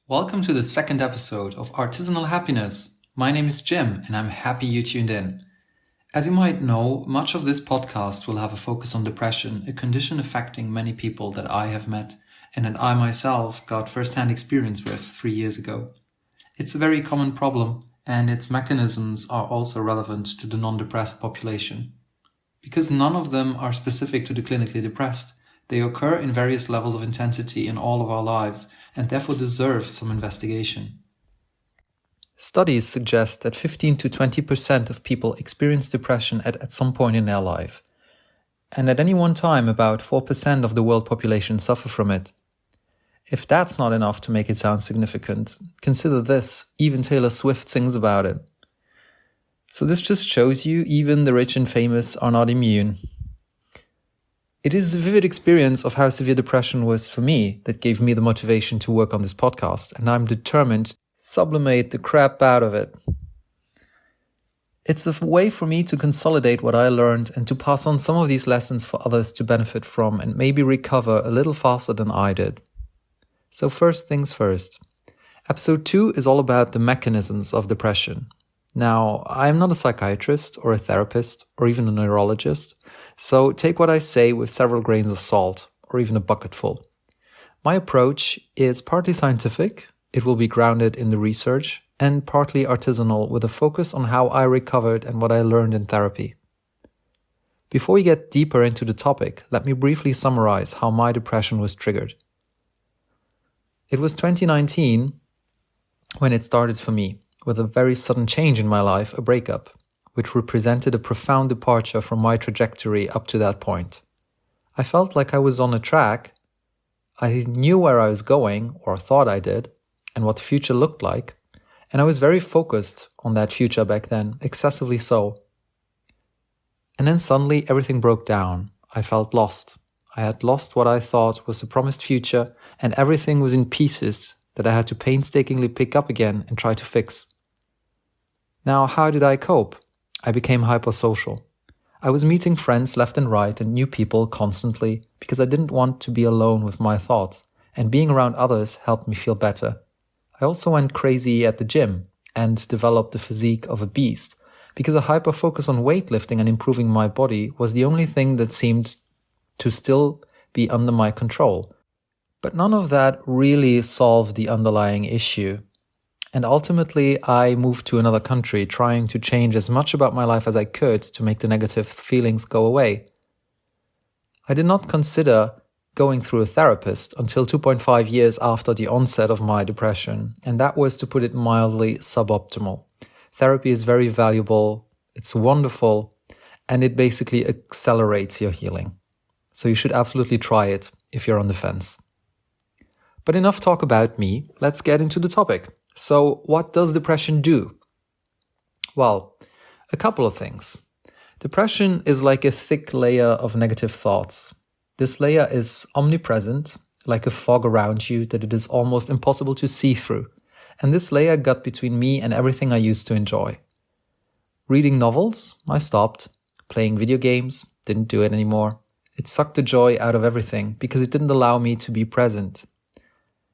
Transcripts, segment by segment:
Welcome to the second episode of Artisanal Happiness. My name is Jim and I'm happy you tuned in. As you might know, much of this podcast will have a focus on depression, a condition affecting many people that I have met and that I myself got first-hand experience with 3 years ago. It's a very common problem and its mechanisms are also relevant to the non-depressed population. Because none of them are specific to the clinically depressed, they occur in various levels of intensity in all of our lives and therefore deserve some investigation. Studies suggest that 15 to 20% of people experience depression at some point in their life. And at any one time, about 4% of the world population suffer from it. If that's not enough to make it sound significant, consider this: even Taylor Swift sings about it. So this just shows you even the rich and famous are not immune. It is the vivid experience of how severe depression was for me that gave me the motivation to work on this podcast, and I'm determined to sublimate the crap out of it. It's a way for me to consolidate what I learned and to pass on some of these lessons for others to benefit from and maybe recover a little faster than I did. So first things first. Episode 2 is all about the mechanisms of depression. Now, I'm not a psychiatrist or a therapist or even a neurologist, so take what I say with several grains of salt, or even a bucketful. My approach is partly scientific, it will be grounded in the research, and partly artisanal with a focus on how I recovered and what I learned in therapy. Before we get deeper into the topic, let me briefly summarize how my depression was triggered. It was 2019 when it started for me, with a very sudden change in my life, a breakup, which represented a profound departure from my trajectory up to that point. I felt like I was on a track. I knew where I was going, or thought I did, and what the future looked like, and I was very focused on that future back then, excessively so. And then suddenly everything broke down. I felt lost. I had lost what I thought was the promised future, and everything was in pieces that I had to painstakingly pick up again and try to fix. Now, how did I cope? I became hypersocial. I was meeting friends left and right and new people constantly because I didn't want to be alone with my thoughts, and being around others helped me feel better. I also went crazy at the gym and developed the physique of a beast because a hyper focus on weightlifting and improving my body was the only thing that seemed to still be under my control. But none of that really solved the underlying issue. And ultimately, I moved to another country, trying to change as much about my life as I could to make the negative feelings go away. I did not consider going through a therapist until 2.5 years after the onset of my depression, and that was, to put it mildly, suboptimal. Therapy is very valuable, it's wonderful, and it basically accelerates your healing. So you should absolutely try it if you're on the fence. But enough talk about me, let's get into the topic. So what does depression do? Well, a couple of things. Depression is like a thick layer of negative thoughts. This layer is omnipresent, like a fog around you that it is almost impossible to see through. And this layer got between me and everything I used to enjoy. Reading novels, I stopped. Playing video games, didn't do it anymore. It sucked the joy out of everything because it didn't allow me to be present.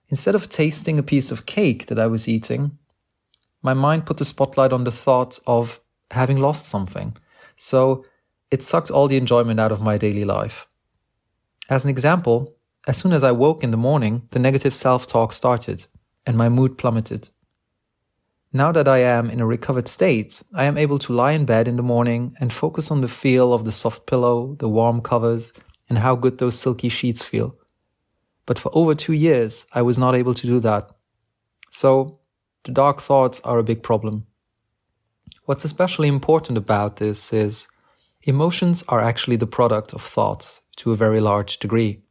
Instead of tasting a piece of cake that I was eating, my mind put the spotlight on the thought of having lost something. So it sucked all the enjoyment out of my daily life. As an example, as soon as I woke in the morning, the negative self-talk started and my mood plummeted. Now that I am in a recovered state, I am able to lie in bed in the morning and focus on the feel of the soft pillow, the warm covers, and how good those silky sheets feel. But for over 2 years, I was not able to do that. So, the dark thoughts are a big problem. What's especially important about this is emotions are actually the product of thoughts to a very large degree.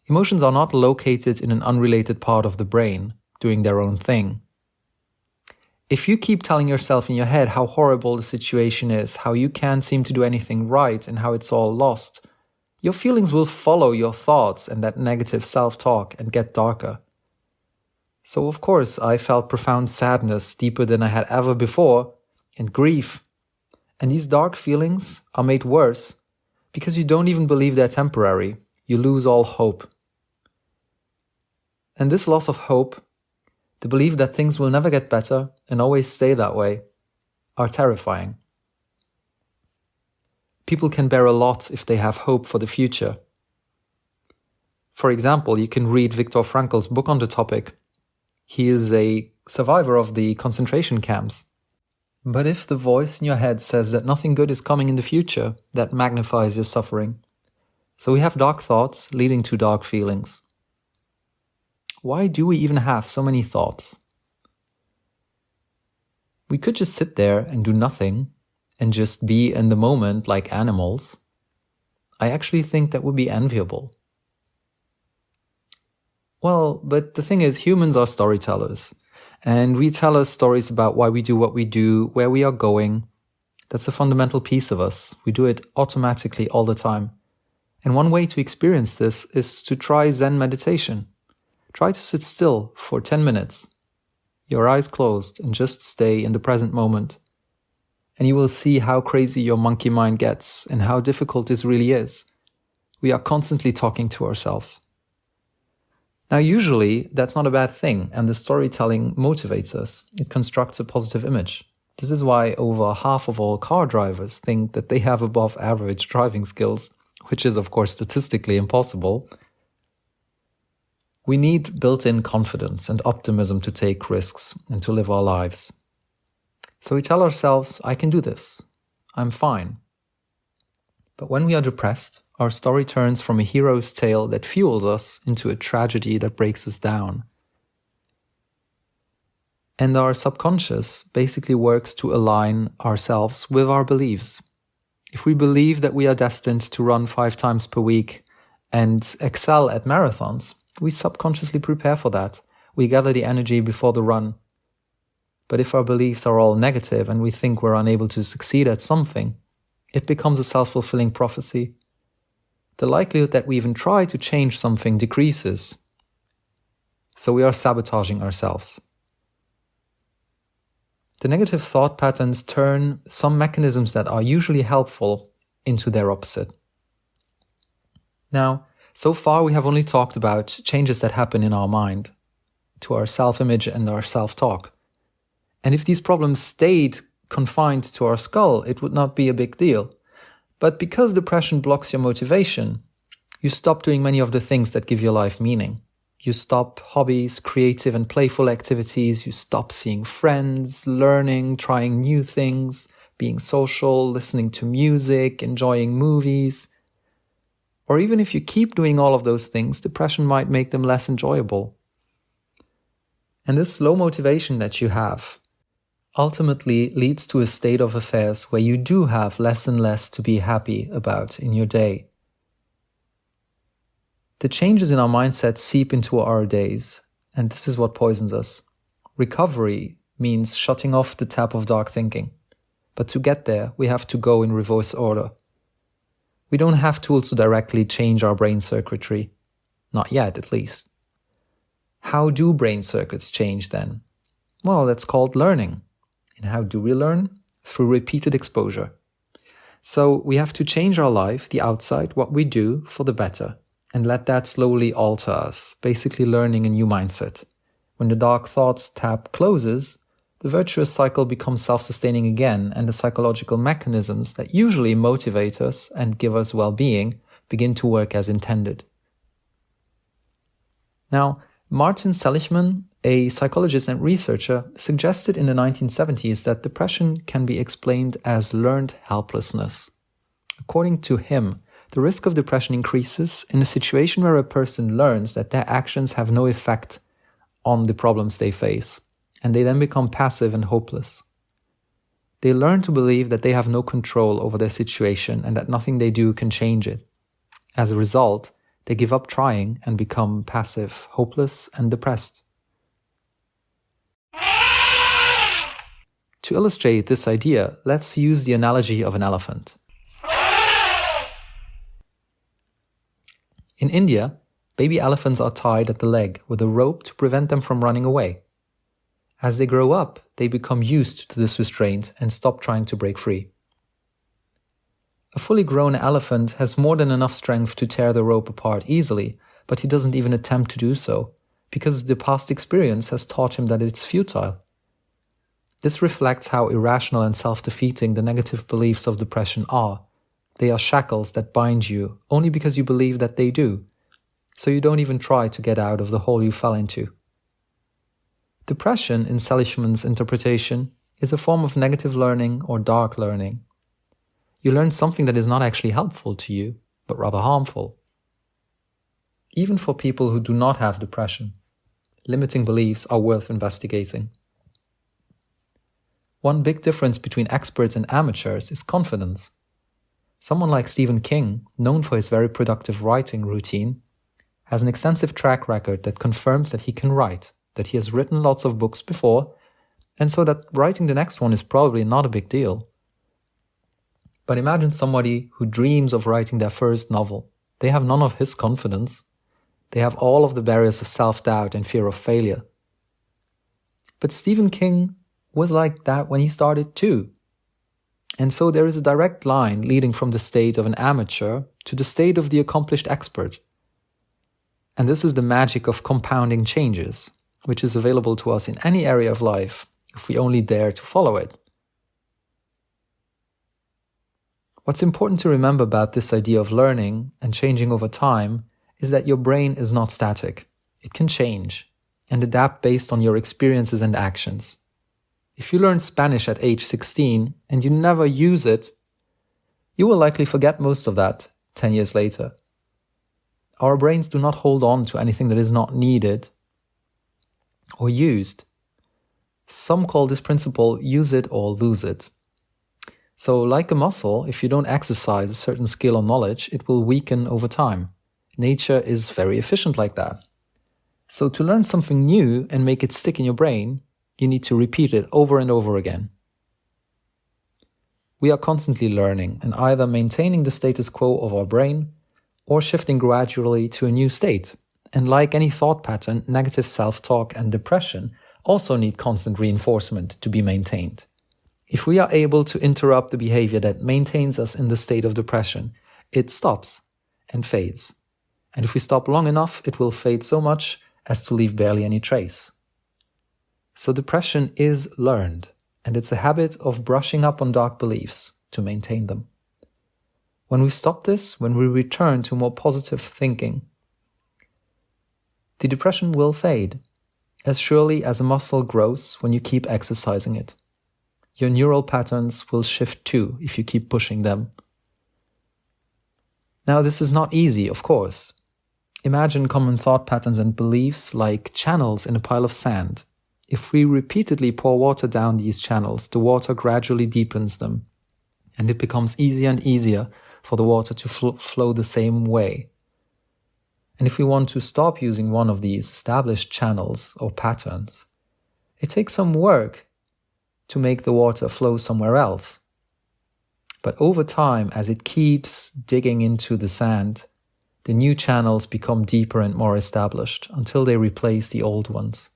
Emotions are not located in an unrelated part of the brain, doing their own thing. If you keep telling yourself in your head how horrible the situation is, how you can't seem to do anything right, and how it's all lost, your feelings will follow your thoughts and that negative self-talk and get darker. So of course I felt profound sadness deeper than I had ever before, and grief. And these dark feelings are made worse because you don't even believe they're temporary. You lose all hope. And this loss of hope the belief that things will never get better and always stay that way, are terrifying. People can bear a lot if they have hope for the future. For example, you can read Viktor Frankl's book on the topic. He is a survivor of the concentration camps. But if the voice in your head says that nothing good is coming in the future, that magnifies your suffering. So we have dark thoughts leading to dark feelings. Why do we even have so many thoughts? We could just sit there and do nothing and just be in the moment like animals. I actually think that would be enviable. Well, but the thing is, humans are storytellers. And we tell us stories about why we do what we do, where we are going. That's a fundamental piece of us. We do it automatically all the time. And one way to experience this is to try Zen meditation. Try to sit still for 10 minutes. Your eyes closed and just stay in the present moment. And you will see how crazy your monkey mind gets and how difficult this really is. We are constantly talking to ourselves. Now, usually, that's not a bad thing, and the storytelling motivates us. It constructs a positive image. This is why over half of all car drivers think that they have above average driving skills, which is, of course, statistically impossible. We need built-in confidence and optimism to take risks and to live our lives. So we tell ourselves, I can do this. I'm fine. But when we are depressed, our story turns from a hero's tale that fuels us into a tragedy that breaks us down. And our subconscious basically works to align ourselves with our beliefs. If we believe that we are destined to run 5 times per week and excel at marathons, we subconsciously prepare for that. We gather the energy before the run. But if our beliefs are all negative and we think we're unable to succeed at something, it becomes a self-fulfilling prophecy. The likelihood that we even try to change something decreases. So we are sabotaging ourselves. The negative thought patterns turn some mechanisms that are usually helpful into their opposite. Now, so far we have only talked about changes that happen in our mind, to our self-image and our self-talk. And if these problems stayed confined to our skull, it would not be a big deal. But because depression blocks your motivation, you stop doing many of the things that give your life meaning. You stop hobbies, creative and playful activities. You stop seeing friends, learning, trying new things, being social, listening to music, enjoying movies. Or even if you keep doing all of those things, depression might make them less enjoyable. And this low motivation that you have ultimately leads to a state of affairs where you do have less and less to be happy about in your day. The changes in our mindset seep into our days, and this is what poisons us. Recovery means shutting off the tap of dark thinking. But to get there, we have to go in reverse order. We don't have tools to directly change our brain circuitry. Not yet, at least. How do brain circuits change then? Well, that's called learning. And how do we learn? Through repeated exposure. So we have to change our life, the outside, what we do, for the better, and let that slowly alter us, basically learning a new mindset. When the dark thoughts tap closes, the virtuous cycle becomes self-sustaining again, and the psychological mechanisms that usually motivate us and give us well-being begin to work as intended. Now, Martin Seligman, a psychologist and researcher, suggested in the 1970s that depression can be explained as learned helplessness. According to him, the risk of depression increases in a situation where a person learns that their actions have no effect on the problems they face, and they then become passive and hopeless. They learn to believe that they have no control over their situation and that nothing they do can change it. As a result, they give up trying and become passive, hopeless, and depressed. To illustrate this idea, let's use the analogy of an elephant. In India, baby elephants are tied at the leg with a rope to prevent them from running away. As they grow up, they become used to this restraint and stop trying to break free. A fully grown elephant has more than enough strength to tear the rope apart easily, but he doesn't even attempt to do so, because the past experience has taught him that it's futile. This reflects how irrational and self-defeating the negative beliefs of depression are. They are shackles that bind you only because you believe that they do, so you don't even try to get out of the hole you fell into. Depression, in Seligman's interpretation, is a form of negative learning or dark learning. You learn something that is not actually helpful to you, but rather harmful. Even for people who do not have depression, limiting beliefs are worth investigating. One big difference between experts and amateurs is confidence. Someone like Stephen King, known for his very productive writing routine, has an extensive track record that confirms that he can write, that he has written lots of books before, and so that writing the next one is probably not a big deal. But imagine somebody who dreams of writing their first novel. They have none of his confidence. They have all of the barriers of self-doubt and fear of failure. But Stephen King was like that when he started too. And so there is a direct line leading from the state of an amateur to the state of the accomplished expert. And this is the magic of compounding changes, which is available to us in any area of life, if we only dare to follow it. What's important to remember about this idea of learning and changing over time is that your brain is not static. It can change and adapt based on your experiences and actions. If you learn Spanish at age 16 and you never use it, you will likely forget most of that 10 years later. Our brains do not hold on to anything that is not needed or used. Some call this principle use it or lose it. So like a muscle, if you don't exercise a certain skill or knowledge, it will weaken over time. Nature is very efficient like that. So to learn something new and make it stick in your brain, you need to repeat it over and over again. We are constantly learning and either maintaining the status quo of our brain or shifting gradually to a new state. And like any thought pattern, negative self-talk and depression also need constant reinforcement to be maintained. If we are able to interrupt the behavior that maintains us in the state of depression, it stops and fades. And if we stop long enough, it will fade so much as to leave barely any trace. So depression is learned, and it's a habit of brushing up on dark beliefs to maintain them. When we stop this, when we return to more positive thinking, the depression will fade, as surely as a muscle grows when you keep exercising it. Your neural patterns will shift too if you keep pushing them. Now, this is not easy, of course. Imagine common thought patterns and beliefs like channels in a pile of sand. If we repeatedly pour water down these channels, the water gradually deepens them, and it becomes easier and easier for the water to flow the same way. And if we want to stop using one of these established channels or patterns, it takes some work to make the water flow somewhere else. But over time, as it keeps digging into the sand, the new channels become deeper and more established until they replace the old ones.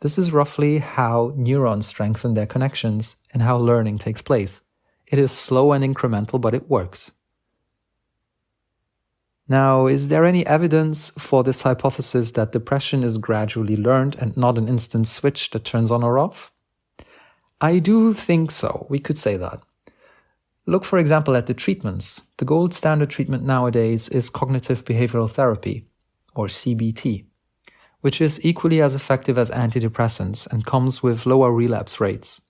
This is roughly how neurons strengthen their connections and how learning takes place. It is slow and incremental, but it works. Now, is there any evidence for this hypothesis that depression is gradually learned and not an instant switch that turns on or off? I do think so. We could say that. Look, for example, at the treatments. The gold standard treatment nowadays is cognitive behavioral therapy, or CBT, which is equally as effective as antidepressants and comes with lower relapse rates.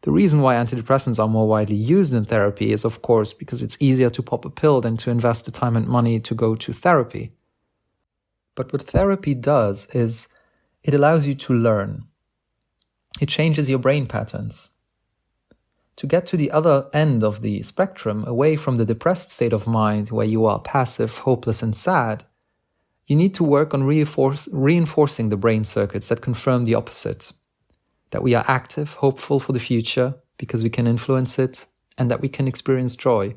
The reason why antidepressants are more widely used in therapy is, of course, because it's easier to pop a pill than to invest the time and money to go to therapy. But what therapy does is it allows you to learn. It changes your brain patterns. To get to the other end of the spectrum, away from the depressed state of mind where you are passive, hopeless, and sad, you need to work on reinforcing the brain circuits that confirm the opposite. That we are active, hopeful for the future because we can influence it, and that we can experience joy.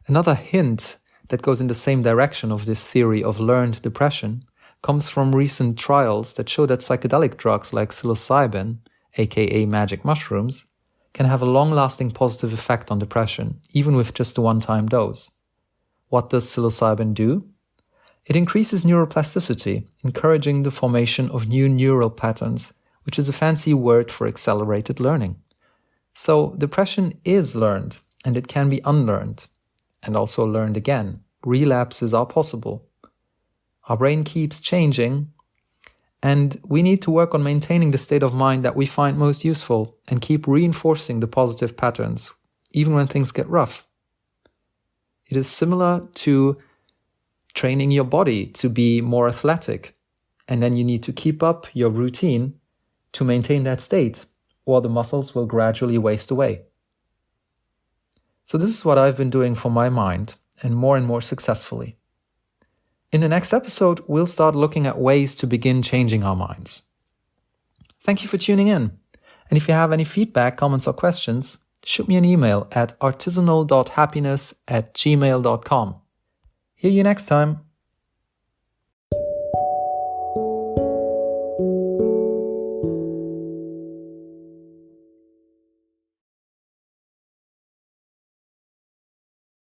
Another hint that goes in the same direction of this theory of learned depression comes from recent trials that show that psychedelic drugs like psilocybin, aka magic mushrooms, can have a long-lasting positive effect on depression, even with just a one-time dose. What does psilocybin do? It increases neuroplasticity, encouraging the formation of new neural patterns, which is a fancy word for accelerated learning. So depression is learned, and it can be unlearned, and also learned again. Relapses are possible. Our brain keeps changing, and we need to work on maintaining the state of mind that we find most useful and keep reinforcing the positive patterns, even when things get rough. It is similar to training your body to be more athletic, and then you need to keep up your routine to maintain that state, or the muscles will gradually waste away. So this is what I've been doing for my mind, and more successfully. In the next episode, we'll start looking at ways to begin changing our minds. Thank you for tuning in. And if you have any feedback, comments, or questions, shoot me an email at artisanal.happiness@gmail.com. Hear you next time.